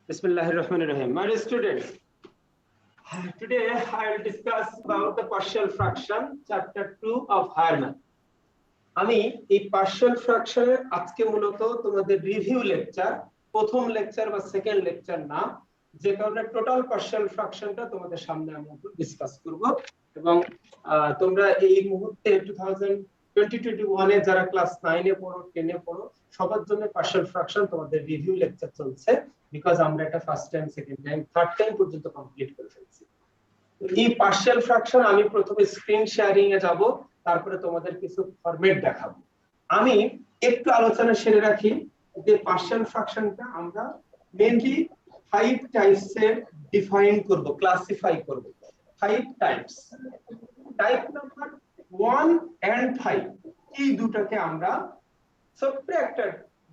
Bismillahirrahmanirrahim. My students, today I will discuss about the partial fraction, chapter 2 of higher math. আমি এই partial fraction এর আজকে মূলত তোমাদের রিভিউ লেকচার, প্রথম লেকচার বা সেকেন্ড লেকচার না, যে কারণে টোটাল partial ফ্র্যাকশনটা তোমাদের সামনে আমি ডিসকাস করব। এবং তোমরা এই মুহূর্তে 2021 এ যারা ক্লাস 9 এ পড়ো, 10 এ পড়ো, সবার জন্য partial fraction তোমাদের রিভিউ লেকচার চলছে, বিকজ আমরা এটা first time, second time, third time পর্যন্ত কমপ্লিট করে ফেলছি। এই partial fraction আমি প্রথমে স্ক্রিন শেয়ারিং এ যাব, তারপরে তোমাদের কিছু ফরম্যাট দেখাবো। আমি একটু আলোচনা সেরে রাখি যে partial fractionটা আমরা মেইনলি 5 টাইপস এ ডিফাইন করব, ক্লাসিফাই করব। 5 টাইপস, টাইপ নাম্বার 1 এন্ড 5, এই দুটোকে আমরা ছোট্ট একটা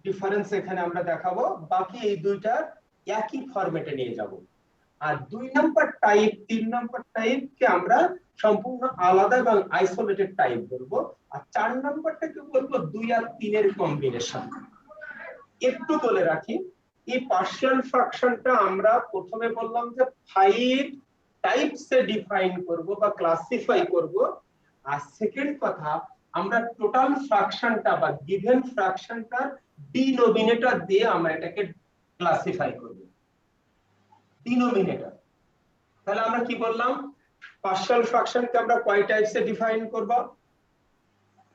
ডিফারেন্স এখানে আমরা দেখাবো, বাকি এই দুইটা একই ফরম্যাটে নিয়ে যাব। আর 2 নাম্বার টাইপ, 3 নাম্বার টাইপকে আমরা সম্পূর্ণ আলাদা এবং আইসোলেটেড টাইপ বলবো। আর 4 নাম্বারটাকে বলবো 2 আর 3 এর কম্বিনেশন। একটু বলে রাখি, এই পার্শিয়াল ফ্র্যাকশনটা আমরা প্রথমে বললাম যে 5 টাইপস এ ডিফাইন করব বা ক্লাসিফাই করব। আর সেকেন্ড কথা, আমরা টোটাল ফ্র্যাকশনটা বা গিভেন ফ্র্যাকশনটার ডিনোমিনেটর দিয়ে আমরা এটাকে ক্লাসিফাই করব। ডিনোমিনেটর, তাহলে আমরা কি বললাম, পার্শিয়াল ফ্র্যাকশনকে আমরা কয় টাইপসে ডিফাইন করব?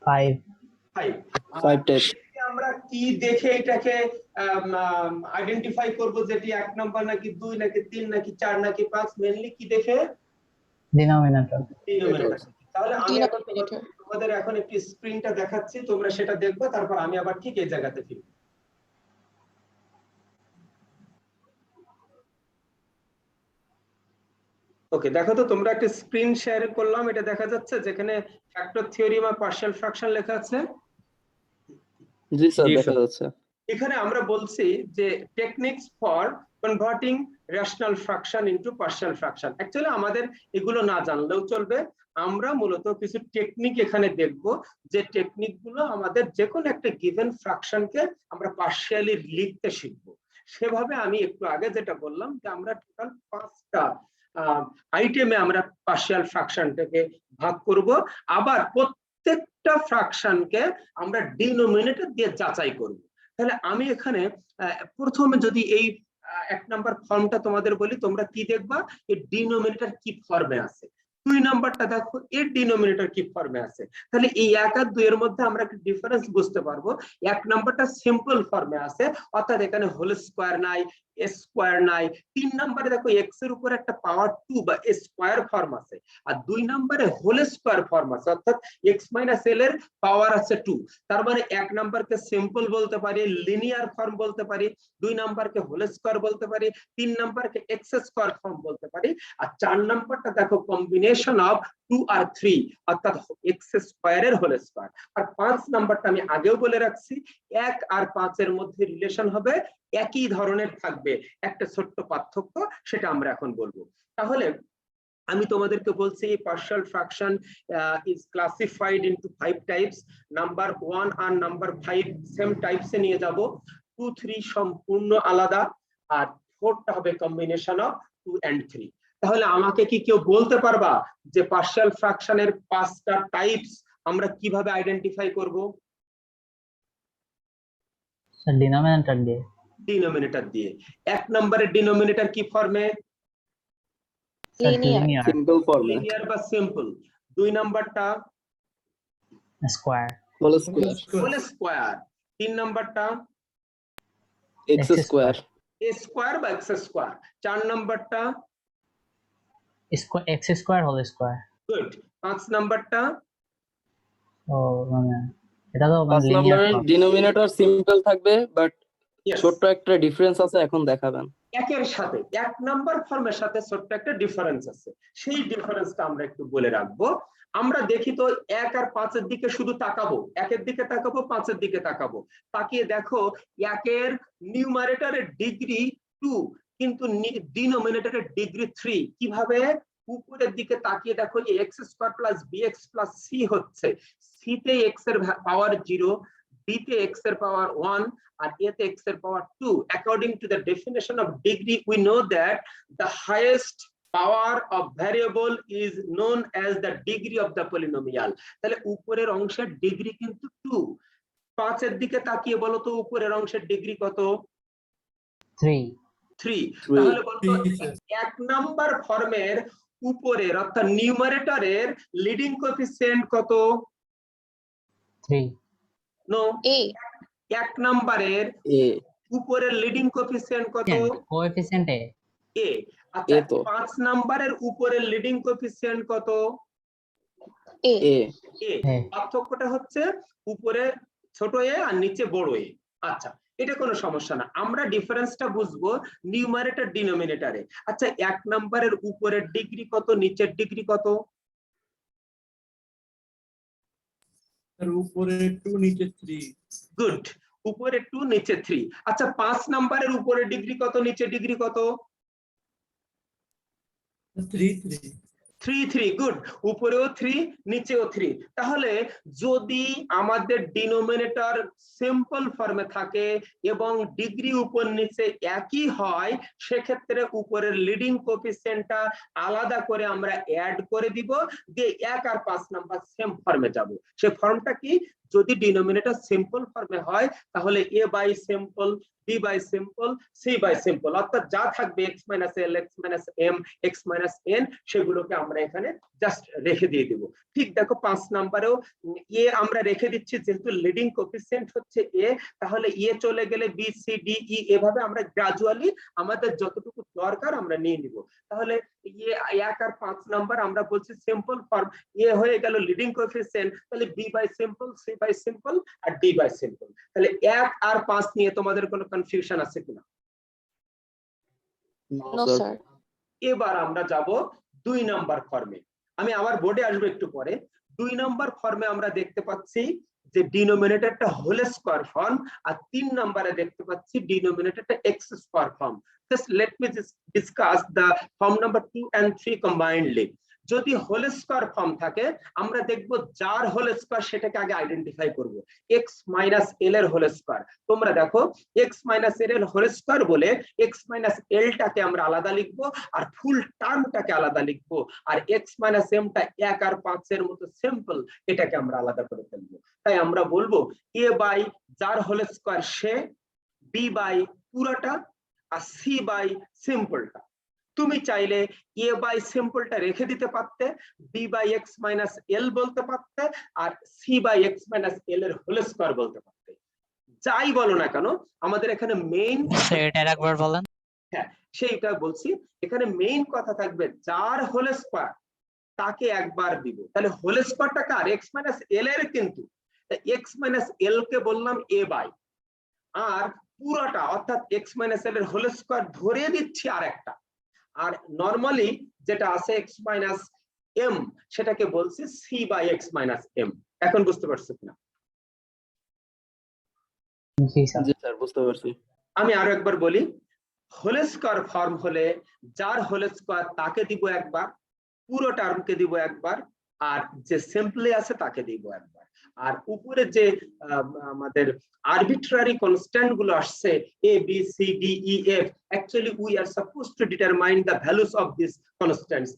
5 টাইপস। আমরা কি দেখে এটাকে আইডেন্টিফাই করব যেটি 1 নাম্বার নাকি 2 নাকি 3 নাকি 4 নাকি 5? মেইনলি কি দেখে? ডিনোমিনেটর। তাহলে আমি তোমাদের এখন একটি স্ক্রিনটা দেখাচ্ছি, তোমরা সেটা দেখবে, তারপর আমি আবার ঠিক এই জায়গাতে ফিরব। ওকে, দেখো তো তোমরা একটা স্ক্রিন শেয়ার করলাম, এটা দেখা যাচ্ছে যেখানে ফ্যাক্টর থিওরি বা পার্শিয়াল ফ্র্যাকশন লেখা আছে। জি স্যার, দেখা যাচ্ছে। এখানে আমরা বলছি যে techniques for converting rational fraction into partial fraction. Actually আমাদের এগুলো না জানলেও চলবে, আমরা মূলত কিছু টেকনিক এখানে দেখব, যে টেকনিকগুলো আমাদের যে কোনো একটা গিভেন ফ্র্যাকশনকে আমরা পার্শিয়ালি লিখতে শিখবো। সেভাবে আমি একটু আগে যেটা বললাম যে আমরা টোটাল 5টা আইটেমে আমরা পার্শিয়াল ফ্র্যাকশনটাকে ভাগ করব। আবার প্রত্যেকটা ফ্র্যাকশনকে আমরা ডিনোমিনেটর দিয়ে যাচাই করব। তাহলে আমি এখানে প্রথমে যদি এই 1 নাম্বার ফর্মটা তোমাদের বলি, তোমরা কি দেখবা, এই ডিনোমিনেটর কি ফর্মে আছে। 2 নাম্বারটা দেখো, এর ডিনোমিনেটর কি ফর্মে আছে। তাহলে এই 1 আর 2 এর মধ্যে আমরা একটা ডিফারেন্স বুঝতে পারবো। 1 নাম্বারটা সিম্পল ফর্মে আছে, অর্থাৎ এখানে হোল স্কয়ার নাই, স্কয়ার নাই। 3 নম্বরে দেখো এক্স এর উপর একটা পাওয়ার 2 বা স্কয়ার ফর্ম আছে, আর 2 নম্বরে হোল স্কয়ার ফর্ম আছে, অর্থাৎ x - l এর পাওয়ার আছে 2। তার মানে 1 নম্বরকে সিম্পল বলতে পারি, লিনিয়ার ফর্ম বলতে পারি, 2 নম্বরকে হোল স্কয়ার বলতে পারি, 3 নম্বরকে এক্স স্কয়ার ফর্ম বলতে পারি, আর 4 নম্বরটা দেখো কম্বিনেশন অফ 2 আর 3, অর্থাৎ এক্স স্কয়ারের হোল স্কয়ার। আর 5 নম্বরটা আমি আগেও বলে রাখছি, 1 আর 5 এর মধ্যে রিলেশন হবে একই ধরনের থাকবে, একটা ছোট্ট পার্থক্য, সেটা আমরা এখন বলবো। তাহলে আমি তোমাদেরকে বলছি partial fraction is classified into 5 types. Number 1 আর নাম্বার 5 সেম টাইপসে নিয়ে যাব, 2, 3 সম্পূর্ণ আলাদা, আর 4টা হবে কম্বিনেশন অফ 2 and 3। তাহলে আমাকে কি কেউ বলতে পারবা যে পার্শিয়াল ফ্র্যাকশনের 5টা টাইপস আমরা কিভাবে আইডেন্টিফাই করব? ডিনোমিনেটর দিয়ে। ডিনোমিনেটর দিয়ে। 1 নম্বরের ডিনোমিনেটর কি ফর্মে? লিনিয়ার। সিম্পল ফর্মে। লিনিয়ার বা সিম্পল। 2 নাম্বারটা square. Whole square. Whole square. 3 নাম্বারটা এক্স স্কয়ার। এ স্কয়ার বা এক্স স্কয়ার। 4 নাম্বারটা x square whole square. Good. 5 নাম্বারটা ও মানে এটা তো পাঁচ লিনিয়ার। নম্বরের ডিনোমিনেটর সিম্পল থাকবে, বাট Yes. ছোট্ট একটা ডিফারেন্স আছে, এখন দেখাবেন। একের সাথে 1 নাম্বার ফর্মের সাথে ছোট্ট একটা ডিফারেন্স আছে, সেই ডিফারেন্সটা আমরা একটু বলে রাখবো। আমরা দেখি তো 1 আর 5 এর দিকে শুধু তাকাবো, 1 এর দিকে তাকাবো, 5 এর দিকে তাকাবো, তাকিয়ে দেখো 1 এর নিউমারেটরের ডিগ্রি 2, কিন্তু ডিনোমিনেটরের ডিগ্রি 3। কিভাবে? উপরের দিকে তাকিয়ে দেখো যে x² + bx + c হচ্ছে, c তে x এর পাওয়ার 0, b তে x এর পাওয়ার 1 আর a তে x এর পাওয়ার 2 according to the definition of degree we know that the highest power of variable is known as the degree of the polynomial তাহলে উপরের অংশের ডিগ্রি কিন্তু 2 5 এর দিকে তাকিয়ে বলো তো উপরের অংশের ডিগ্রি কত 3 তাহলে বলতো এক নাম্বার ফর্মের উপরের অর্থাৎ নিউমারেটরের লিডিং কোএফিসিয়েন্ট কত 3 নো A. এক নাম্বারের এ উপরের লিডিং কোএফিসিয়েন্ট কত কোএফিসিয়েন্ট এ a আচ্ছা A তো। 5 নাম্বারের উপরের লিডিং কোএফিসিয়েন্ট কত A. A a A। পার্থক্যটা হচ্ছে উপরে ছোট এ আর নিচে বড় এ আচ্ছা এটা কোনো সমস্যা না আমরা ডিফারেন্সটা বুঝবো নিউমারেটর ডিনোমিনেটরে আচ্ছা এক নাম্বারের উপরের ডিগ্রি কত নিচের ডিগ্রি কত আর উপরে 2 নিচে 3 গুড উপরে 2 নিচে 3 আচ্ছা 5 নাম্বারের উপরে ডিগ্রি কত নিচে ডিগ্রি কত 3 3 গুড উপরেও 3 নিচেও 3 তাহলে যদি আমাদের ডিনোমিনেটর সিম্পল ফর্মে থাকে এবং ডিগ্রি উপর নিচে একই হয় সেক্ষেত্রে উপরের লিডিং কোএফিসিয়েন্টটা আলাদা করে আমরা অ্যাড করে দিব দিয়ে 1 আর 5 নাম্বার সেম ফর্মে যাব সেই ফর্মটা কি যদি ডিনোমিনেটর সিম্পল ফর্মে হয় তাহলে a by simple b by simple c by simple অর্থাৎ যা থাকবে x - l x - m x - n সেগুলোকে আমরা এখানে জাস্ট রেখে দিয়ে দেব ঠিক দেখো 5 নম্বরেও a আমরা রেখে দিচ্ছি যেহেতু লিডিং কোএফিসিয়েন্ট হচ্ছে a তাহলে a চলে গেলে b c d e এভাবে আমরা গ্রাজুয়ালি আমাদের যতটুকু দরকার আমরা নিয়ে নিব তাহলে a 1 আর 5 নাম্বার আমরা বলছি সিম্পল ফর্ম a হয়ে গেল লিডিং কোএফিসিয়েন্ট তাহলে b by simple c by simple আর d বাই সিম্পল তাহলে 1 আর 5 নিয়ে তোমাদের কোনো কনফিউশন আছে কিনা No, sir. এবার আমরা যাব 2 নাম্বার ফর্মে আমি আবার বোর্ডে আসবো একটু পরে 2 নাম্বার ফর্মে আমরা দেখতে পাচ্ছি যে ডিনোমিনেটরটা হোল স্কয়ার ফর্ম আর 3 নম্বরে দেখতে পাচ্ছি ডিনোমিনেটরটা x square form just let me discuss the form number 2 and 3 combinedly যদি হোল স্কয়ার ফর্ম থাকে আমরা দেখব যার হোল স্কয়ার সেটাকে আগে আইডেন্টিফাই করব x - l এর হোল স্কয়ার তোমরা দেখো x - l এর হোল স্কয়ার বলে x - l টাকে আমরা আলাদা লিখব আর ফুল টার্মটাকে আলাদা লিখব আর x - m টা 1 আর 5 এর মতো সিম্পল এটাকে আমরা আলাদা করে ফেলব তাই আমরা বলবো a বাই যার হোল স্কয়ার সে b বাই পুরোটা আর c বাই সিম্পলটা তুমি চাইলে a বাই সিম্পলটা রেখে দিতে পারতে b বাই x - l বলতে পারতে আর c বাই x - l এর হোল স্কয়ার বলতে পারতে যাই বলো না কেন আমাদের এখানে মেইন এটা একবার বলেন হ্যাঁ সেইটা বলছি এখানে মেইন কথা থাকবে যার হোল স্কয়ার তাকে একবার দিব তাহলে হোল স্কয়ারটা কার x - l এর কিন্তু x - l কে বললাম a বাই আর পুরোটা অর্থাৎ x - l এর হোল স্কয়ার ধরে দিচ্ছি আরেকটা আর নরমালি যেটা আছে x - m সেটাকে বলছি c বাই x - m এখন বুঝতে পারছো কিনা জি স্যার জি স্যার বুঝতে পারছি আমি আরো একবার বলি হোল স্কয়ার ফর্ম হলে যার হোল স্কয়ার তাকে দিব একবার পুরো টার্মকে দিব একবার আর যে সিম্পলি আছে তাকে দিব একবার আর উপরে যে আমাদের আরবিট্রারি কনস্ট্যান্ট গুলো আসছে a b c d e f actually we are supposed to determine the values of these constants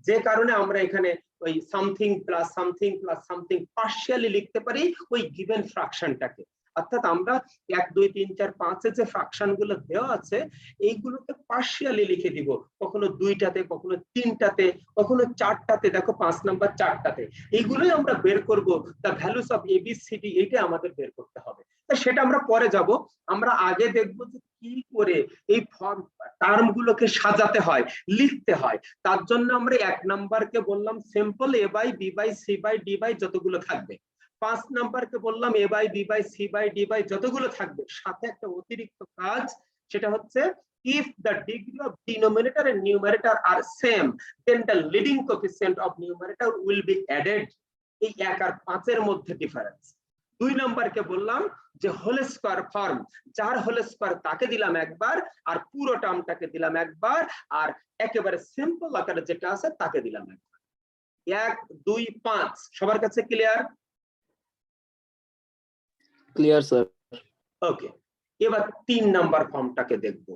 যে কারণে আমরা এখানে ওই something plus something plus something partially লিখতে পারি ওই গিভেন ফ্র্যাকশনটাকে অর্থাৎ আমরা 1 2 3 4 5 এর যে ফ্র্যাকশন গুলো দেওয়া আছে এইগুলোকে পার্শিয়ালি লিখে দিব কখনো 2টাতে কখনো 3টাতে কখনো 4টাতে দেখো 5 নাম্বার 4টাতে এইগুলোই আমরা বের করব the values of a b c d এইটা আমাদের বের করতে হবে তাই সেটা আমরা পরে যাব আমরা আগে দেখব যে কি করে এই ফর্ম টার্ম গুলোকে সাজাতে হয় লিখতে হয় তার জন্য আমরা 1 নাম্বারকে বললাম simple a by b by c by d by যতগুলো থাকবে 5 নাম্বারকে বললাম a by b by c by d by যতগুলো থাকবে সাথে একটা অতিরিক্ত কাজ সেটা হচ্ছে if the degree of denominator and numerator are same then the leading coefficient of numerator will be added এই 1 আর 5 এর মধ্যে ডিফারেন্স 2 নাম্বারকে বললাম যে হোল স্কয়ার ফর্ম যার হোল স্কয়ার তাকে দিলাম একবার আর পুরো টার্মটাকে দিলাম একবার আর একেবারে সিম্পল আকারে যেটা আছে তাকে দিলাম একবার 1 2 5 সবার কাছে ক্লিয়ার ক্লিয়ার স্যার। ওকে, এবার 3 নাম্বার ফর্মটাকে দেখব।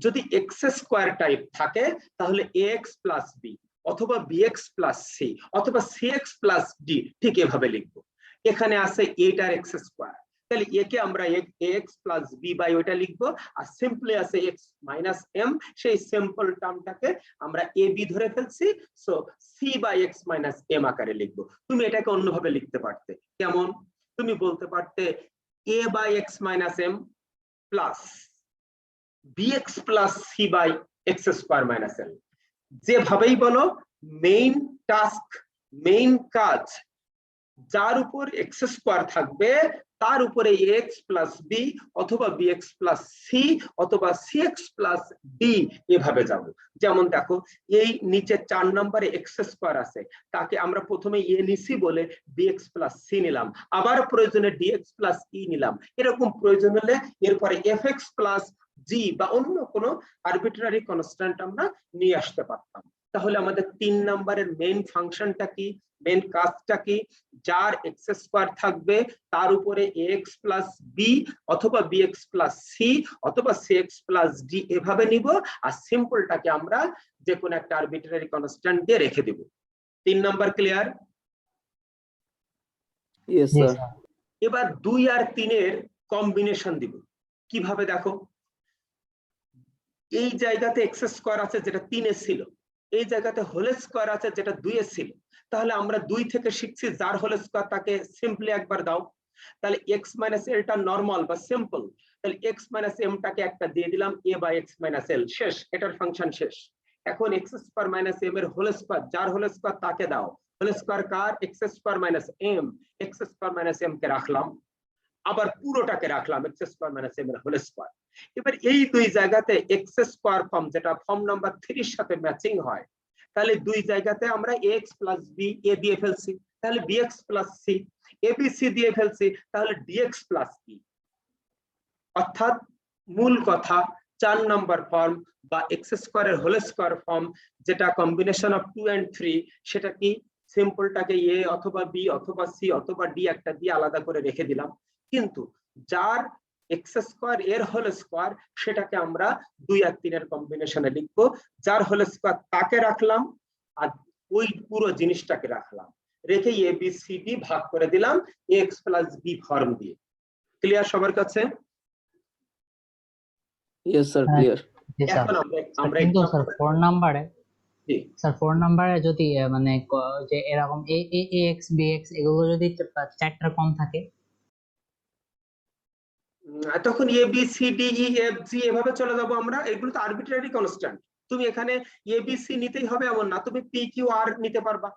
যদি এক্স স্কোয়ার টাইপ থাকে তাহলে ax প্লাস বি অথবা bx প্লাস সি অথবা cx প্লাস ডি, ঠিক এভাবে লিখবো। এখানে আছে এইটার এক্স স্কোয়ার, তাহলে একে আমরা ax প্লাস বি বাই ওইটা লিখবো, আর সিম্পলি আছে x মাইনাস এম, সেই সিম্পল টার্মটাকে আমরা এ বি ধরে ফেলছি, so c by x minus m আকারে লিখবো। তুমি এটাকে অন্যভাবে লিখতে পারতে, কেমন? তুমি বলতে পারতে a by x minus m plus bx plus c by x square minus l। যেভাবেই বলো, মেইন টাস্ক, মেইন কাজ, যার উপর x স্কোয়ার থাকবে তার উপরে ax প্লাস বি অথবা bx প্লাস সি অথবা cx প্লাস ডি এভাবে যাব। যেমন দেখো, এই নিচে 4 নম্বরে x স্কোয়ার আছে, তাকে আমরা প্রথমে এ নিছি বলে bx প্লাস সি নিলাম, আবার প্রয়োজনে dx প্লাস ই নিলাম, এরকম প্রয়োজন হলে এরপরে fx প্লাস জি বা অন্য কোনো আরবিট্রারি কনস্ট্যান্ট আমরা নিয়ে আসতে পারতাম। তাহলে আমাদের 3 নম্বরের মেইন ফাংশনটা কি, মেইন কাজটা কি? যার এক্স স্কোয়ার থাকবে তার উপরে ax প্লাস বি অথবা bx প্লাস সি অথবা cx প্লাস ডি এভাবে নিব, আর সিম্পলটাকে আমরা যে কোনো একটা আরবিট্রারি কনস্ট্যান্ট দিয়ে রেখে দেব। 3 নাম্বার ক্লিয়ার? ইয়েস জি স্যার। স্যার। এবার 2 আর 3 এর কম্বিনেশন দিব। কিভাবে দেখো, এই জায়গাতে এক্স স্কোয়ার আছে যেটা 3 এ ছিল, এই জায়গাতে হোল স্কোয়ার আছে যেটা 2 এ ছিল, তাহলে আমরা 2 থেকে শিখছি যার হোল স্কোয়ার তাকে সিম্পলি একবার দাও। তাহলে x মাইনাস এল টা নরমাল বা সিম্পল, তাহলে x মাইনাস এম টাকে একটা দিয়ে দিলাম a by x minus l, শেষ, এটার ফাংশন শেষ। এখন x স্কোয়ার মাইনাস এম এর হোল স্কোয়ার, যার হোল স্কোয়ার তাকে দাও, হোল স্কোয়ার কার? x square minus m, x square minus m কে রাখলাম, আবার পুরোটাকে রাখলাম x স্কোয়ার মাইনাস এম এর হোল স্কোয়ার। এবার এই দুই জায়গাতে এক্স স্কোয়ার ফর্ম, যেটা ফর্ম নাম্বার 3 এর সাথে ম্যাচিং হয়, তাহলে দুই জায়গাতে আমরা ax প্লাস বি এ দিয়ে ফেলছি, তাহলে bx প্লাস সি, এবিসি দিয়ে ফেলছি, তাহলে dx প্লাস ই। অর্থাৎ মূল কথা, 4 নাম্বার ফর্ম বা এক্স স্কোয়ারের হোল স্কোয়ার ফর্ম, যেটা কম্বিনেশন অফ 2 and 3, সেটা কি? সিম্পলটাকে এ অথবা বি অথবা সি অথবা ডি একটা দিয়ে আলাদা করে রেখে দিলাম, কিন্তু যার এক্স স্কোয়ার এর হোল স্কোয়ার সেটাকে আমরা 2 আর 3 এর কম্বিনেশনে লিখবো, যার হোল স্কোয়ার তাকে রাখলাম আর ওই পুরো জিনিসটাকে রাখলাম, রেখে এ বি সি ডি ভাগ করে দিলাম এক্স প্লাস বি ফর্ম দিয়ে। ক্লিয়ার সবার কাছে? Yes sir, clear. জি স্যার। এখন আমরা কিন্তু স্যার 4 নাম্বারে, জি, স্যার 4 নাম্বারে যদি মানে যে এরকম ax bx এগুলো যদি 4টার কম থাকে, তখন A B C D E F G এভাবে চলে যাবো আমরা, এগুলো তো আরবিট্রারি কনস্ট্যান্ট। তুমি এখানে এ বি সি নিতেই হবে এমন না, তুমি পি কিউ আর নিতে পারবা।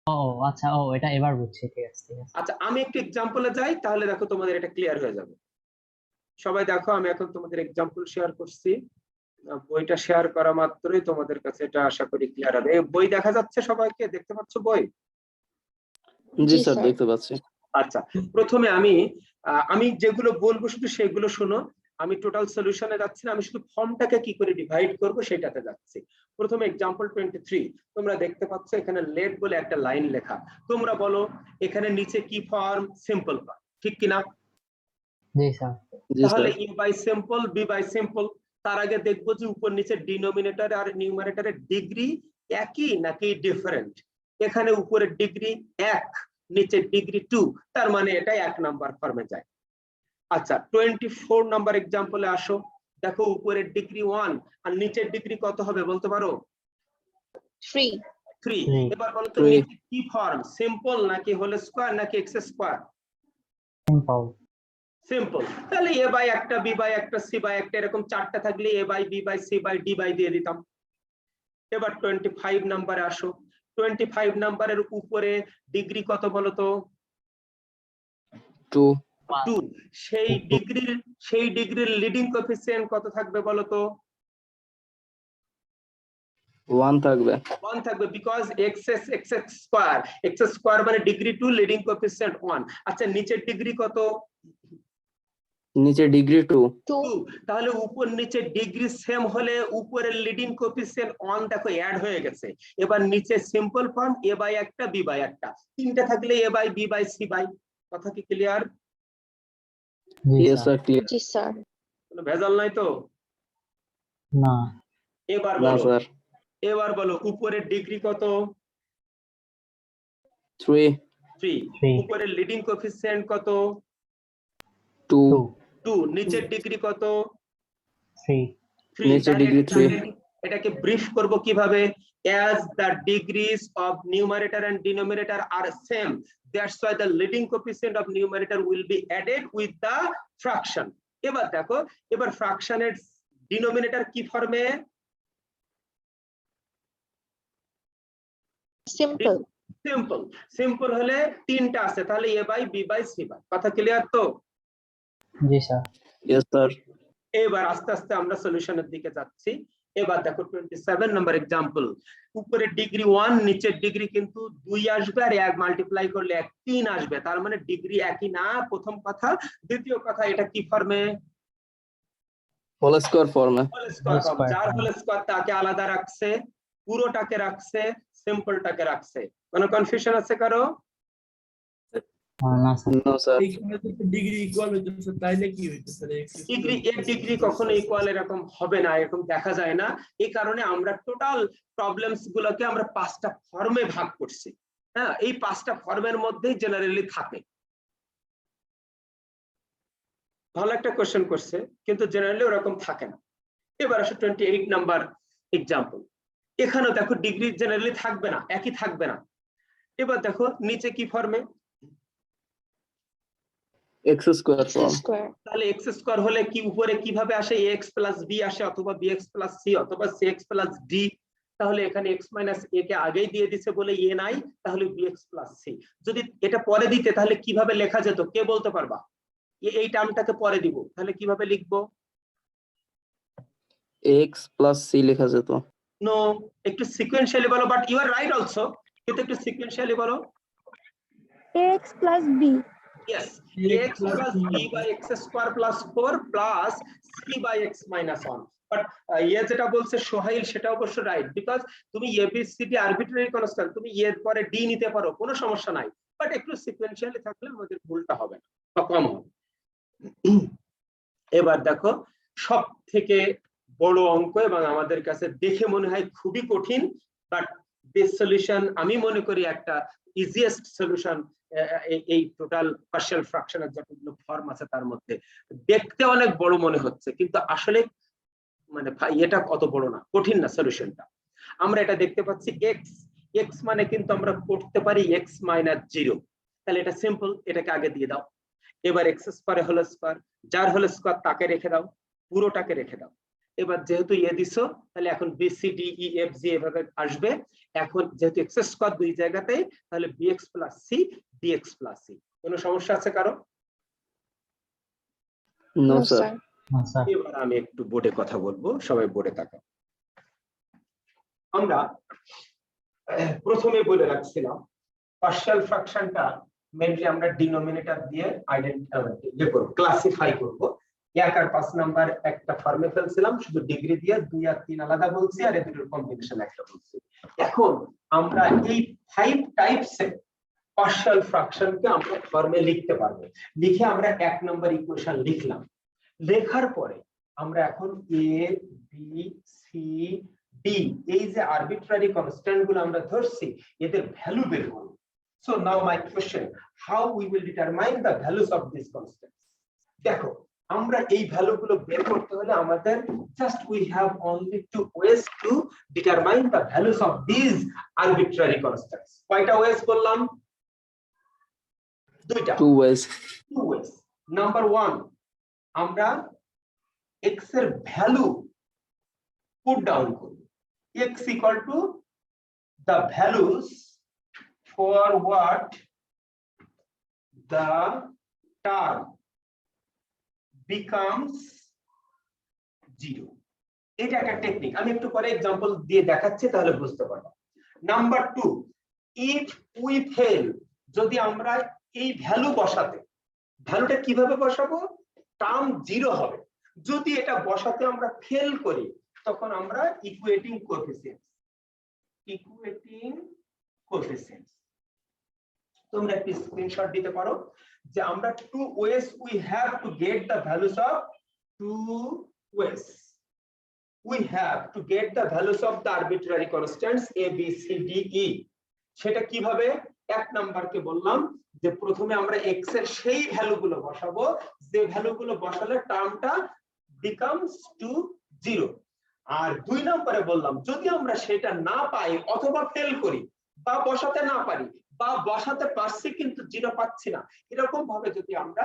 ও আচ্ছা, ও এটা এবার বুঝছি, ঠিক আছে ঠিক আছে। আচ্ছা, আমি একটু এক্সাম্পলে যাই, তাহলে দেখো তোমাদের এটা ক্লিয়ার হয়ে যাবে। সবাই দেখো, আমি এখন তোমাদের এক্সাম্পল শেয়ার করছি, বইটা শেয়ার করা মাত্রই তোমাদের কাছে এটা আশা করি ক্লিয়ার হবে। বই দেখা যাচ্ছে সবাইকে? দেখতে পাচ্ছ বই? জি জি স্যার, স্যার। দেখতে পাচ্ছি। আচ্ছা, প্রথমে আমি যেগুলো বলবো শুধু সেগুলো শোনো। আমি টোটাল সলিউশনে যাচ্ছি না, আমি শুধু ফর্মটাকে কি করে ডিভাইড করব সেটাতে যাচ্ছি। প্রথমে এক্সাম্পল 23, তোমরা দেখতে পাচ্ছ এখানে লেট বলে একটা লাইন লেখা। তোমরা বলো এখানে নিচে কি ফর্ম? সিম্পল ফর্ম, ঠিক কিনা? জি স্যার। জি তাহলে sir. A by simple, b by simple. তার আগে দেখবো যে উপর নিচে ডিনোমিনেটর আর নিউমারেটরের ডিগ্রি একই নাকি ডিফারেন্ট। এখানে উপরের ডিগ্রি 1, নিচের ডিগ্রি 2, তার মানে এটা 1 নাম্বার ফর্মে যায়। আচ্ছা, 24 নাম্বার এক্সাম্পলে আসো। দেখো উপরের ডিগ্রি 1 আর নিচের ডিগ্রি কত হবে বলতে পারো? 3 3। Three. এবার বলো তো 3 নিচে কি ফর্ম? সিম্পল নাকি হোল স্কয়ার নাকি এক্স স্কয়ার? সিম্পল। সিম্পল। তাহলে এ বাই একটা, বি বাই একটা, সি বাই একটা, এরকম 4টা থাকলে A by B by C by D by দিয়ে দিতাম। এবার 25 নাম্বারে আসো। 25 নাম্বারের উপরে ডিগ্রি কত বলো তো? 2 2। সেই ডিগ্রির লিডিং কোএফিসিয়েন্ট কত থাকবে বলো তো? 1 থাকবে। 1 থাকবে, বিকজ এক্স স্কয়ার মানে ডিগ্রি 2, লিডিং কোএফিসিয়েন্ট 1। আচ্ছা, নিচের ডিগ্রি কত? নিচে ডিগ্রি 2। 2। তাহলে উপর নিচে ডিগ্রি সেম হলে উপরের লিডিং কোএফিসিয়েন্ট 1 দেখো অ্যাড হয়ে গেছে। এবার নিচে সিম্পল ফর্ম এ বাই একটা, বি বাই একটা, 3টে থাকলে A by B by C by কথা কি ক্লিয়ার? জি Yes, স্যার। sir. Clear. জি স্যার। কোনো ভেজাল নাই তো? না। এবার No, বলো, sir. এবার বলো উপরের ডিগ্রি কত? 3, 3। 3 উপরের লিডিং কোএফিসিয়েন্ট কত? 2, 2 2। নিচের ডিগ্রি কত? 3 3। নিচের degree 3. এটাকে ব্রিফ করব কিভাবে? as the degrees of numerator and denominator are same, that's why the leading coefficient of numerator will be added with the fraction. এবার দেখো, এবার ফ্র্যাকশনের ডিনোমিনেটর কি ফর্মে? সিম্পল। সিম্পল। সিম্পল হলে তিনটা আছে, তাহলে a by b by c by. কথা ক্লিয়ার তো? জি স্যার। Yes, sir. এবার আস্তে আস্তে আমরা সলিউশনের দিকে যাচ্ছি। এবার দেখো 27 নম্বর एग्जांपल। উপরের ডিগ্রি 1, নিচের ডিগ্রি কিন্তু 2 আসবে, আর 1 মাল্টিপ্লাই করলে 1 3 আসবে, তার মানে ডিগ্রি একই না, প্রথম কথা। দ্বিতীয় কথা, এটা কি ফর্মে? Whole square form. Whole square form. square যার form. হোল স্কয়ার তাকে আলাদা রাখছে, পুরোটাকে রাখছে, সিম্পলটাকে রাখছে। কোনো কনফিউশন আছে কারো? না স্যার। No, sir. এইখানে তো ডিগ্রি ইকুয়াল হইতেছে, তাইলে কি হইতেছে রে? ডিগ্রি এর ডিগ্রি কখনো ইকুয়াল এরকম হবে না, এরকম দেখা যায় না। এই কারণে আমরা টোটাল প্রবলেমস গুলোকে আমরা 5টা ফর্মে ভাগ করছি। হ্যাঁ, এই 5টা ফর্মের মধ্যেই জেনারেলি থাকে। ভালো একটা কোশ্চেন করছে, কিন্তু জেনারেলি ওরকম থাকে না। এবার আসো 28 নাম্বার एग्जांपल। এখানেও দেখো ডিগ্রি জেনারেলি থাকবে না, একই থাকবে না। এবার দেখো নিচে কি ফর্মে? X square form. স্কয়ার। তাহলে x স্কয়ার হলে কি উপরে কিভাবে আসে? ax প্লাস b আসে, অথবা bx প্লাস c, অথবা cx প্লাস d। তাহলে এখানে x মাইনাস a কে আগেই দিয়ে দিছে বলে a নাই, তাহলে bx প্লাস c। যদি এটা পরে দিতে তাহলে কিভাবে লেখা যেত, কে বলতে পারবা? এই টার্মটাকে পরে দিব, তাহলে কিভাবে লিখবো? X plus C লেখা যেত। নো, একটু সিকোয়েন্সিয়ালি বলো, but you are right also, কিন্তু একটু সিকোয়েন্সিয়ালি বলো। ax plus b Yes, x plus b by x square plus 4 plus c by x minus 1. But যেটা বলছে সোহাইল সেটা অবশ্য রাইট, বিকজ তুমি abcd আরবিট্রারি কনস্ট্যান্ট, তুমি এর পরে d নিতে পারো, কোনো সমস্যা নাই, বাট একটু সিকোয়েন্সিয়ালি থাকলে আমাদের ভুলটা হবে না বা কম হবে। এবার দেখো সব থেকে বড় অঙ্ক, এবং আমাদের কাছে দেখে মনে হয় খুবই কঠিন, বাট দিস সলিউশন আমি মনে করি একটা ইজিয়েস্ট সলিউশন এই টোটাল পার্শিয়াল ফ্র্যাকশনের যতগুলো ফর্ম আছে তার মধ্যে। দেখতে অনেক বড় মনে হচ্ছে, কিন্তু আসলে মানে এটা অত বড় না, কঠিন না সলিউশনটা। আমরা এটা দেখতে পাচ্ছি x মানে কিন্তু আমরা করতে পারি x মাইনাস 0, তাহলে এটা সিম্পল, এটাকে আগে দিয়ে দাও। এবার x স্কয়ার হোল স্কয়ার, যার হোল স্কয়ার তাকে রেখে দাও, পুরোটাকে রেখে দাও। এবার যেহেতু দিছো, তাহলে এখন b C D E F G এভাবে আসবে। এখন যেহেতু x স্কয়ার দুই জায়গাতেই, তাহলে bx plus c dx plus c। কোনো সমস্যা আছে কারো? No, sir. না স্যার। এবার আমি একটু বোর্ডে কথা বলবো, সবাই বোর্ডে তাকাও। আমরা প্রথমে বলে রাখছিলাম পার্শিয়াল ফ্র্যাকশনটা মেইনলি আমরা ডিনোমিনেটর দিয়ে আইডেন্টিফাই করব, ক্লাসিফাই করব। 1 আর 5 নাম্বার একটা ফর্মে ফেলছিলাম, শুধু ডিগ্রি দিয়ে 2 আর 3 আলাদা বলছি, আর এই দুটোর কম্বিনেশন একটা বলছি। এখন আমরা এই 5 টাইপসের পার্শিয়াল ফ্র্যাকশনকে আমরা ফর্মে লিখতে পারবো। লিখে আমরা 1 নাম্বার ইকুয়েশন লিখলাম। লেখার পরে আমরা এখন a b c d এই যে আরবিট্রারি কনস্ট্যান্ট গুলো আমরা ধরছি, এদের ভ্যালু বের করব। So now my question, how we will determine the values of this constants. দেখো আমরা এই ভ্যালুগুলো বের করতে হলে আমাদের just we have only two ways to determine the values of this arbitrary constants. কয়টা ওয়েজ বললাম? দুইটা। 2 ways. Two wedge. নাম্বার 1, আমরা x এর ভ্যালু পুট ডাউন করব। x equal to the values for what the term becomes 0। এটা একটা technique, আমি একটু পরে एग्जांपल দিয়ে দেখাচ্ছি, তাহলে বুঝতে পারবে। নাম্বার 2, if we fail, যদি আমরা এই ভ্যালু বসাতে, ভ্যালুটা কিভাবে বসাবো? টার্ম 0 হবে। যদি এটা বসাতে আমরা ফেল করি, তখন আমরা ইকুয়েটিং কোএফিসিয়েন্টস তোমরা একটি স্ক্রিনশট দিতে পারো যে আমরা two ways we have to get the values of two ways we have to get the values of the arbitrary constants a b c d e সেটা কিভাবে এক নাম্বারকে বললাম যে প্রথমে আমরা x এর সেই ভ্যালুগুলো বসাবো যে ভ্যালুগুলো বসালে টার্মটা becomes to 0 আর দুই নম্বরে বললাম যদি আমরা সেটা না পাই অথবা ফেল করি বা বসাতে না পারি বা বসাতে পারছি কিন্তু 0 পাচ্ছি না এরকম ভাবে যদি আমরা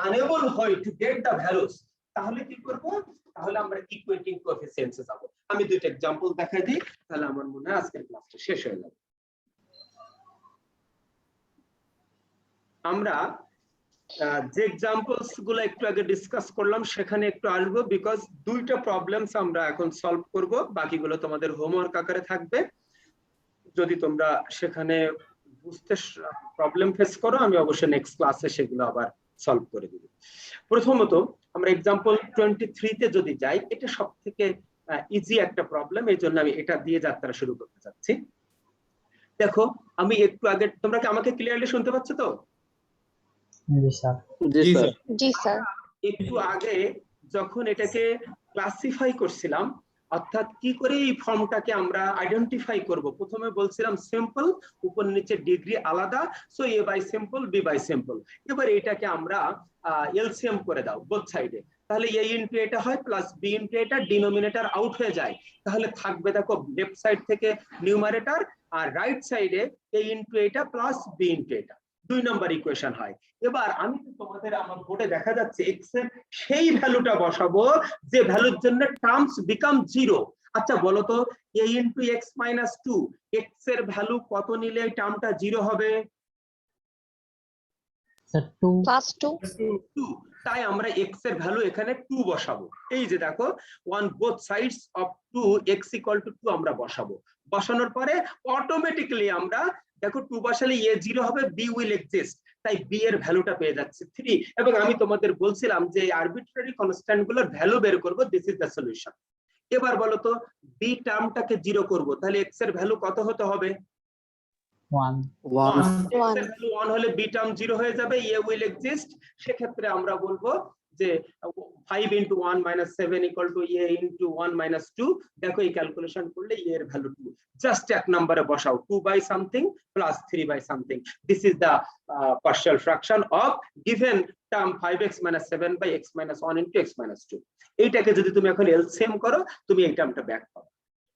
unable হই to get the values তাহলে কি করব তাহলে আমরা ইকুয়েটিং কোএফিসিয়েন্টস এ যাব আমি দুইটা एग्जांपल দেখাই দিই তাহলে আমার মনে হয় আজকের ক্লাসটা শেষ হয়ে যাবে আমরা যে एग्जांपल्स গুলো একটু আগে ডিসকাস করলাম সেখানে একটু আসবো বিকজ দুইটা প্রবলেমস আমরা এখন সলভ করব বাকিগুলো তোমাদের হোমওয়ার্ক আকারে থাকবে যদি তোমরা সেখানে বুঝতে প্রবলেম ফেস করো আমি অবশ্যই নেক্সট ক্লাসে সেগুলো আবার সলভ করে দেব প্রথমত আমরা एग्जांपल 23 তে যদি যাই এটা সবথেকে ইজি একটা প্রবলেম এইজন্য আমি এটা দিয়ে যাত্রা শুরু করতে যাচ্ছি দেখো আমি একটু আগে তোমরা কি আমাকে ক্লিয়ারলি শুনতে পাচ্ছ তো জি স্যার জি স্যার জি স্যার একটু আগে যখন এটাকে ক্লাসিফাই করছিলাম অর্থাৎ কি করে এই ফর্মটাকে আমরা আইডেন্টিফাই করব প্রথমে বলছিলাম সিম্পল উপর নিচে ডিগ্রি আলাদা so a by simple b by simple এবার এটাকে আমরা এলসিএম করে দাও বোথ সাইডে তাহলে a ইনটু এটা হয় প্লাস b ইনটু এটা ডিনোমিনেটর আউট হয়ে যায় তাহলে থাকবে দেখো লেফট সাইড থেকে নিউমারেটর আর রাইট সাইডে a ইনটু এটা প্লাস b ইনটু এটা দুই নাম্বার ইকুয়েশন হয় এবার আমি তো তোমাদের আমার বোর্ডে দেখা যাচ্ছে x এর সেই ভ্যালুটা বসাবো যে ভ্যালুর জন্য টার্মস বিকাম 0 আচ্ছা বলো তো a into x minus 2 x এর ভ্যালু কত নিলে এই টার্মটা 0 হবে স্যার 2 প্লাস 2 2 তাই আমরা x এর ভ্যালু এখানে 2 বসাবো এই যে দেখো one both sides of 2 x equal to 2 আমরা বসাবো বসানোর পরে অটোমেটিক্যালি আমরা দেখো 2 বসালে a 0 হবে b উইল এক্সিস্ট তাই b এর ভ্যালুটা পেয়ে যাচ্ছে 3 এবং আমি তোমাদের বলছিলাম যে আরবিট্রারি কনস্ট্যান্ট গুলোর ভ্যালু বের করব দিস ইজ দ্য সলিউশন এবার বলো তো b টার্মটাকে 0 করব তাহলে x এর ভ্যালু কত হতে হবে 1 1 x এর ভ্যালু 1 হলে b টার্ম 0 হয়ে যাবে a উইল এক্সিস্ট সেক্ষেত্রে আমরা বলবো যে 5 into 1 minus 7 equal to a into 1 minus 2 দেখো এই ক্যালকুলেশন করলে a এর ভ্যালু 2 জাস্ট এক নম্বরে বসাও 2 by something plus 3 by something this is the partial fraction of given term 5x minus 7 by x minus 1 into x minus 2 এইটাকে যদি তুমি এখন এলসিএম করো তুমি এই টার্মটা ব্যাক পাবে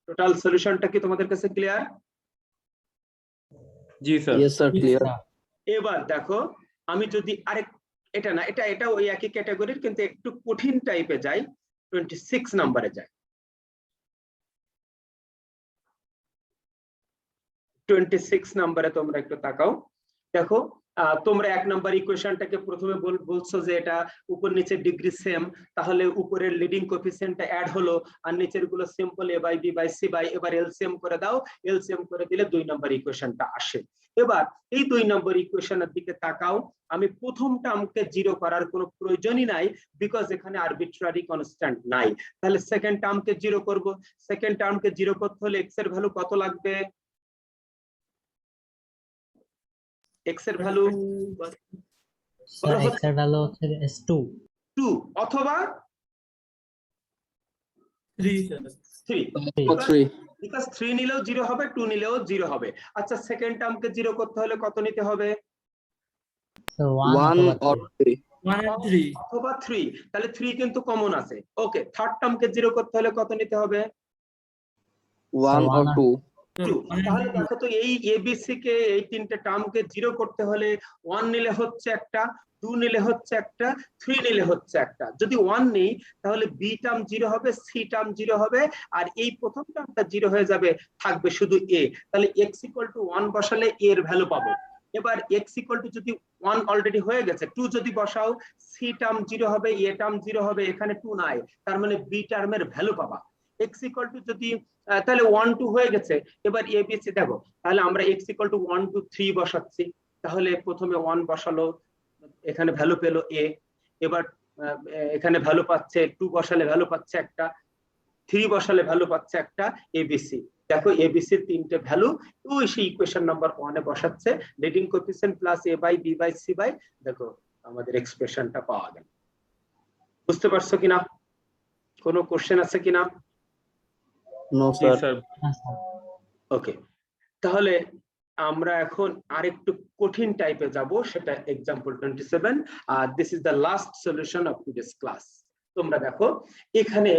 টোটাল সলিউশনটা কি তোমাদের কাছে ক্লিয়ার জি স্যার ইয়েস স্যার ক্লিয়ার এবার দেখো আমি যদি আরেক এটা না এটা ওই একই ক্যাটাগরির কিন্তু একটু কঠিন টাইপে যাই 26 নম্বরে যাই 26 নম্বরে তোমরা একটু তাকাও দেখো তোমরা এক নাম্বার ইকুয়েশনটাকে প্রথমে বলছো যে এটা উপর নিচে ডিগ্রি সেম তাহলে উপরের লিডিং কোএফিসিয়েন্টটা অ্যাড হলো আর নিচের গুলো simple a by b by c by এবার এলসিএম করে দাও এলসিএম করে দিলে দুই নাম্বার ইকুয়েশনটা আসে এবার এই দুই নম্বর ইকুয়েশনের দিকে তাকাও আমি প্রথম টার্মকে 0 করার কোনো প্রয়োজনই নাই বিকজ এখানে আরবিট্রারি কনস্ট্যান্ট নাই তাহলে সেকেন্ড টার্মকে 0 করব সেকেন্ড টার্মকে 0 করতে হলে x এর ভ্যালু কত লাগবে x এর ভ্যালু স্যার x এর ভ্যালু হচ্ছে 2 2 অথবা 3 স্যার 3 বিকজ 3 নিলেও 0 হবে 2 নিলেও 0 হবে আচ্ছা সেকেন্ড টার্মকে 0 করতে হলে কত নিতে হবে 1 or 3 1 and 3 অথবা 3 তাহলে 3 কিন্তু কমন আছে ওকে থার্ড টার্মকে 0 করতে হলে কত নিতে হবে 1 or 2 তাহলে দেখো তো এই এবিসি কে এই তিনটে টার্মকে 0 করতে হলে 1 নিলে হচ্ছে একটা 2 নিলে হচ্ছে একটা 3 নিলে হচ্ছে একটা যদি 1 নেই তাহলে বি টার্ম 0 হবে সি টার্ম 0 হবে আর এই প্রথম টার্মটা 0 হয়ে যাবে থাকবে শুধু এ তাহলে x 1 বসালে a এর ভ্যালু পাবো এবার x যদি 1 অলরেডি হয়ে গেছে 2 যদি বসাও সি টার্ম 0 হবে a টার্ম 0 হবে এখানে 2 নাই তার মানে বি টার্মের ভ্যালু পাবা x যদি তাহলে 1 2 হয়ে গেছে এবার এবিসি দেখো তাহলে আমরা x 1 2 3 বসাচ্ছি তাহলে প্রথমে 1 বসালো এখানে ভ্যালু পেলো a এবার এখানে ভ্যালু পাচ্ছে 2 বসালে ভ্যালু পাচ্ছে একটা 3 বসালে ভ্যালু পাচ্ছে একটা এবিসি দেখো এবিসি তিনটে ভ্যালু ওই সেই ইকুয়েশন নাম্বার 1 এ বসাচ্ছে, leading coefficient plus a by b by c by, দেখো আমাদের এক্সপ্রেশনটা পাওয়া গেল। বুঝতে পারছো কিনা? কোনো কোশ্চেন আছে কিনা? No, জি sir. স্যার। ওকে, তাহলে আমরা এখন আরেকটু কঠিন টাইপে যাব, সেটা example 27। This is the last solution of today's class. তোমরা দেখো এখানে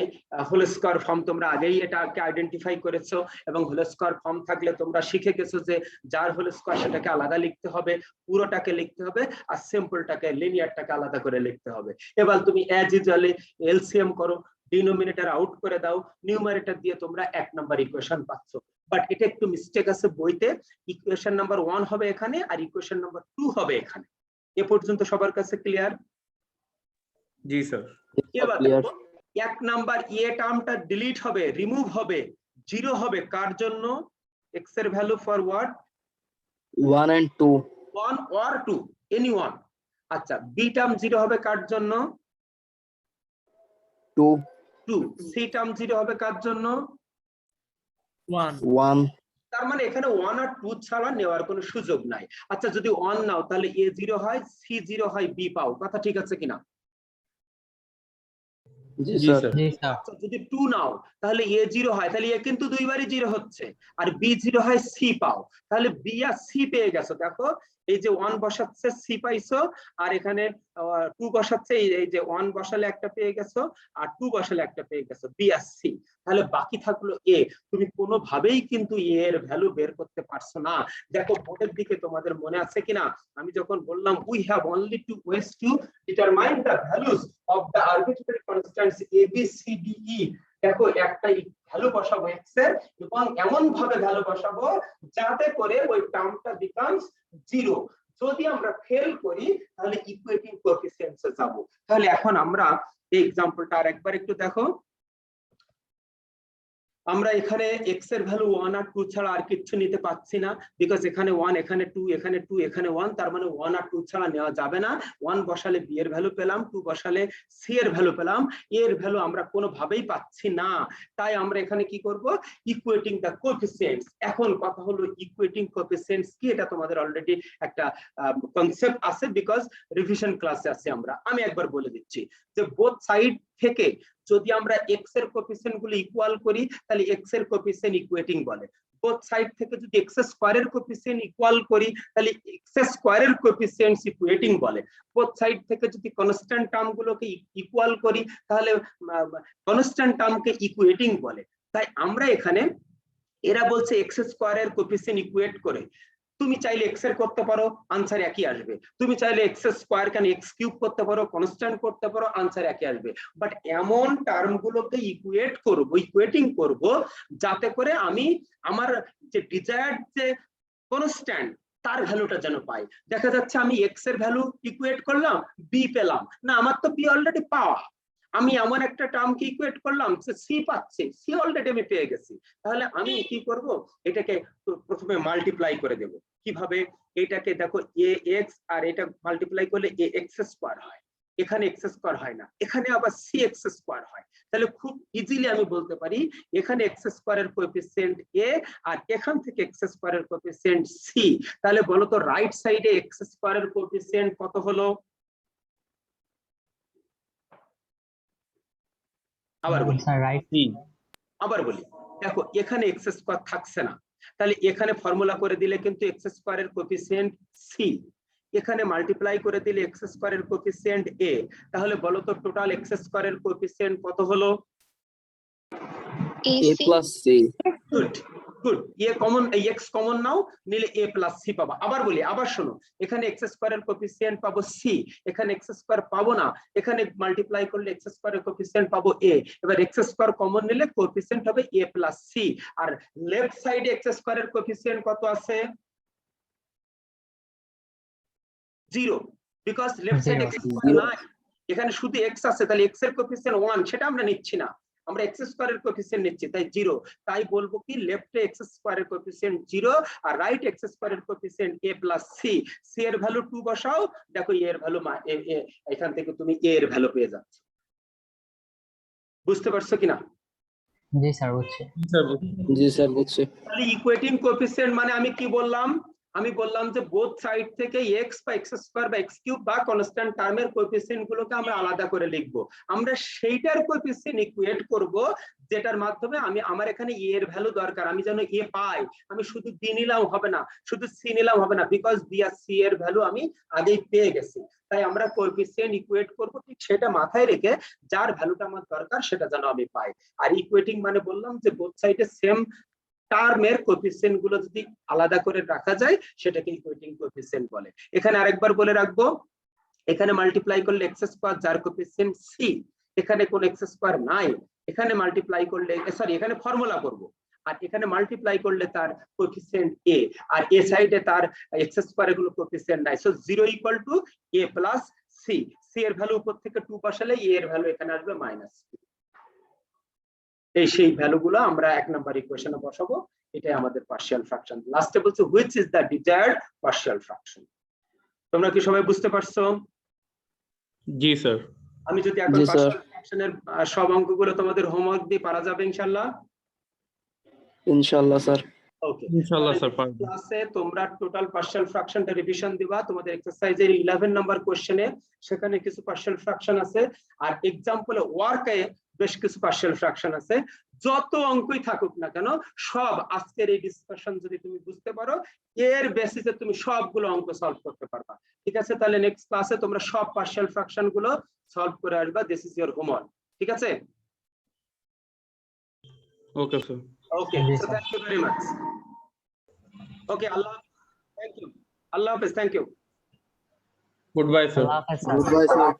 হোল স্কয়ার ফর্ম তোমরা আগেই এটাকে আইডেন্টিফাই করেছো, এবং হোল স্কয়ার ফর্ম থাকলে তোমরা শিখে গেছো যে যার হোল স্কয়ার সেটাকে আলাদা লিখতে হবে, পুরোটাকে লিখতে হবে, আর সিম্পলটাকে লিনিয়ারটাকে আলাদা করে লিখতে হবে। এবার তুমি অ্যাজ ইউজুয়ালি এলসিএম করো, ডিনোমিনেটর আউট করে দাও, নিউমারেটর দিয়ে তোমরা 1 নাম্বার ইকুয়েশন পাচ্ছ। বাট এটা একটু মিস্টেক আছে বইতে, ইকুয়েশন নাম্বার 1 হবে এখানে আর ইকুয়েশন নাম্বার 2 হবে এখানে। এ পর্যন্ত সবার কাছে ক্লিয়ার? জি স্যার। এবার Clear. 1 নাম্বার এ টার্মটা ডিলিট হবে, রিমুভ হবে, 0 হবে কার জন্য? x এর value for what? 1 and 2. 1 or 2, any one. আচ্ছা, বি টার্ম 0 হবে কার জন্য? 2. 2। সি টার্ম 0 হবে কার জন্য? 1 1. তার মানে এখানে 1 আর 2 ছাড়া নেওয়ার কোনো সুযোগ নাই। আচ্ছা, যদি 1 নাও তাহলে a 0 হয়, c 0 হয়, b পাও। কথা ঠিক আছে কিনা? জি জি স্যার। স্যার। জি স্যার। আচ্ছা, যদি 2 নাও তাহলে a 0 হয়, তাহলে a কিন্তু দুইবারই 0 হচ্ছে, আর b 0 হয়, c পাও। তাহলে b আর c পেয়ে গেছো। দেখো এই যে 1 বসাচ্ছে c পাইছো, আর এখানে 2 বসাচ্ছে, এই যে 1 বসালে একটা পেয়ে গেছো আর 2 বসালে একটা পেয়ে গেছো, b আর c। তাহলে বাকি থাকলো a। তুমি কোনোভাবেই কিন্তু a এর ভ্যালু বের করতে পারছো না। দেখো বোর্ডের দিকে তোমাদের মনে আছে কিনা আমি যখন বললাম we have only two ways to determine the values of the arbitrary constants a b c d e। দেখো একটা ভ্যালু বসাবো x এর, এবং এমন ভাবে ভ্যালু বসাবো যাতে করে ওই টার্মটা বিকামস 0। যদি আমরা ফেল করি তাহলে ইকুয়েটিং কোএফিসিয়েন্টসে যাব। তাহলে এখন আমরা এই एग्जांपलটা আরেকবার একটু দেখো। আমরা এখানে x এর ভ্যালু 1 আর 2 ছাড়া আর কিছু নিতে পাচ্ছি না, বিকজ এখানে 1, এখানে 2, এখানে 2, এখানে 1, তার মানে 1 আর 2 ছাড়া নেওয়া যাবে না। 1 বসালে b এর ভ্যালু পেলাম, 2 বসালে c এর ভ্যালু পেলাম, a এর ভ্যালু আমরা কোনোভাবেই পাচ্ছি না। তাই আমরা এখানে কি করব? Equating the coefficients. এখন কথা হলো ইকুয়েটিং কোএফিসিয়েন্টস কি, এটা তোমাদের অলরেডি একটা কনসেপ্ট আছে, বিকজ রিভিশন ক্লাসে আছে আমরা। আমি একবার বলে দিচ্ছি যে বোথ সাইড থেকে যদি আমরা x এর কোএফিসিয়েন্ট গুলো ইকুয়াল করি তাহলে x এর কোএফিসিয়েন্ট ইকুয়েটিং বলে। বোথ সাইড থেকে যদি x স্কয়ারের কোএফিসিয়েন্ট ইকুয়াল করি তাহলে x স্কয়ারের কোএফিসিয়েন্টস ইকুয়েটিং বলে। বোথ সাইড থেকে যদি কনস্ট্যান্ট টার্ম গুলোকে ইকুয়াল করি তাহলে কনস্ট্যান্ট টার্মকে ইকুয়েটিং বলে। তাই আমরা এখানে, এরা বলছে x স্কয়ারের কোএফিসিয়েন্ট ইকুয়েট করে, তুমি চাইলে x এর করতে পারো, আনসার একই আসবে। তুমি চাইলে x স্কয়ার কেন x কিউব করতে পারো, কনস্ট্যান্ট করতে পারো, আনসার একই আসবে। বাট এমন টার্ম গুলোকে ইকুয়েট করব, ইকুয়েটিং করব, যাতে করে আমি আমার যে ডিজায়ার্ড যে কনস্ট্যান্ট তার ভ্যালুটা যেন পাই। দেখা যাচ্ছে আমি x এর ভ্যালু ইকুয়েট করলাম, b পেলাম না, আমার তো b অলরেডি পাওয়া। আমি এমন একটা টার্মকে ইকুয়েট করলাম যে c পাচ্ছে, c অলরেডি আমি পেয়ে গেছি। তাহলে আমি কি করব? এটাকে প্রথমে মাল্টিপ্লাই করে দেব। কিভাবে? এটাকে দেখো ax আর এটা মাল্টিপ্লাই করলে ax স্কয়ার হয়, এখানে x স্কয়ার হয় না, এখানে আবার cx স্কয়ার হয়। তাহলে খুব ইজিলি আমি বলতে পারি এখানে x স্কয়ারের কোএফিসিয়েন্ট a আর এখান থেকে x স্কয়ারের কোএফিসিয়েন্ট c। তাহলে বলো তো রাইট সাইডে x স্কয়ারের কোএফিসিয়েন্ট কত হলো? আবার বলি, স্যার রাইট। আবার বলি, দেখো এখানে x স্কয়ার থাকছে না, তাহলে এখানে ফর্মুলা করে দিলে কিন্তু x স্কয়ারের কোএফিসিয়েন্ট c, এখানে মাল্টিপ্লাই করে দিলে x স্কয়ারের কোএফিসিয়েন্ট a। তাহলে বলো তো টোটাল x স্কয়ারের কোএফিসিয়েন্ট কত হলো? A AC plus C. Good good. A common, এই x কমন নাও, নিলে a প্লাস c পাবা। আবার বলি, আবার শোনো, এখানে x স্কয়ারের কোএফিসিয়েন্ট পাবো c, এখানে x স্কয়ার পাবো না, এখানে মাল্টিপ্লাই করলে x স্কয়ারের কোএফিসিয়েন্ট পাবো a। এবার x স্কয়ার কমন নিলে কোএফিসিয়েন্ট হবে a প্লাস c। আর লেফট সাইডে x স্কয়ারের কোএফিসিয়েন্ট কত আছে? 0, বিকজ লেফট সাইডে x স্কয়ার নাই, এখানে শুধু x আছে। তাহলে x এর কোএফিসিয়েন্ট 1, সেটা আমরা নিচ্ছি না, আমরা x স্কয়ারের কোএফিসিয়েন্ট নিচ্ছি, তাই 0। তাই বলবো কি লেফটে x স্কয়ারের কোএফিসিয়েন্ট 0 আর রাইট x স্কয়ারের coefficient a plus c। c এর ভ্যালু 2 বসাও, দেখো a এর ভ্যালু, এখান থেকে তুমি a এর ভ্যালু পেয়ে যাচ্ছ। বুঝতে পারছো কিনা? জি স্যার বুঝছি। sir. জি স্যার বুঝছি। তাহলে ইকুয়েটিং কোএফিসিয়েন্ট মানে আমি কি বললাম? আমি বললাম যে বোথ সাইড থেকে x বা x স্কয়ার বা x কিউব বা কনস্ট্যান্ট টার্মের কোএফিসিয়েন্ট গুলোকে আমরা আলাদা করে লিখব। আমরা সেইটার কোএফিসিয়েন্ট ইকুয়েট করব যেটার মাধ্যমে আমি আমার এখানে a এর ভ্যালু দরকার, আমি যেন a পাই। আমি শুধু b নিলাম হবে না, শুধু c নিলাম হবে না, বিকজ b আর c এর ভ্যালু আমি আগেই পেয়ে গেছি। তাই আমরা কোএফিসিয়েন্ট ইকুয়েট করব ঠিক সেটা মাথায় রেখে যার ভ্যালুটা আমার দরকার সেটা যেন আমি পাই। আর ইকুয়েটিং মানে বললাম যে বোথ সাইডে সেম টার্মের কোএফিসিয়েন্ট গুলো যদি আলাদা করে রাখা যায় সেটাকে ইকুয়েটিং কোএফিসিয়েন্ট বলে। এখানে আরেকবার বলে রাখবো, এখানে মাল্টিপ্লাই করলে এক্স স্কয়ার যার কোএফিসিয়েন্ট সি, এখানে কোন এক্স স্কয়ার নাই, এখানে মাল্টিপ্লাই করলে সরি এখানে ফর্মুলা করব, আর এখানে মাল্টিপ্লাই করলে তার কোএফিসিয়েন্ট এ, আর এ সাইডে তার এক্স স্কয়ার এগুলো কোএফিসিয়েন্ট নাই। So 0 equal to a plus c, c এর ভ্যালু উপর থেকে 2 বসালে a এর ভ্যালু এখানে আসবে -2। এই সেই ভ্যালুগুলো আমরা 1 নাম্বার ইকুয়েশনে বসাবো। এটাই আমাদের পার্শিয়াল ফ্র্যাকশন। লাস্টে বলছে which is the desired partial fraction. তোমরা কি সবাই বুঝতে পারছো? জি স্যার। আমি যদি এখন জি, স্যার। পার্শিয়াল ফ্র্যাকশনের সব অঙ্কগুলো তোমাদের হোমওয়ার্ক দিয়ে পারা যাবে ইনশাআল্লাহ? ইনশাআল্লাহ স্যার। ওকে, ইনশাআল্লাহ স্যার পারবো। ক্লাসে তোমরা টোটাল পার্শিয়াল ফ্র্যাকশনটা রিভিশন দিবা। তোমাদের এক্সারসাইজের 11 নাম্বার কোশ্চেনে সেখানে কিছু পার্শিয়াল ফ্র্যাকশন আছে, আর এক্সাম্পলে ওয়ার্কে বেশ কিছু পার্শিয়াল ফ্র্যাকশন আছে। যত অঙ্কই থাকুক না কেন সব আজকের এই ডিসকাশন যদি তুমি বুঝতে পারো এর বেসিসে তুমি সবগুলো অঙ্ক সলভ করতে পারবা। ঠিক আছে, তাহলে নেক্সট ক্লাসে তোমরা সব পার্শিয়াল ফ্র্যাকশন গুলো সলভ করে আসবা। This is your homework. ঠিক আছে? Okay sir. Okay, Yes, so sir. thank you very much. Okay, Allah, thank you. Allah Hafiz, thank you. Good bye sir. আল্লাহ হাফেজ স্যার। Good bye sir.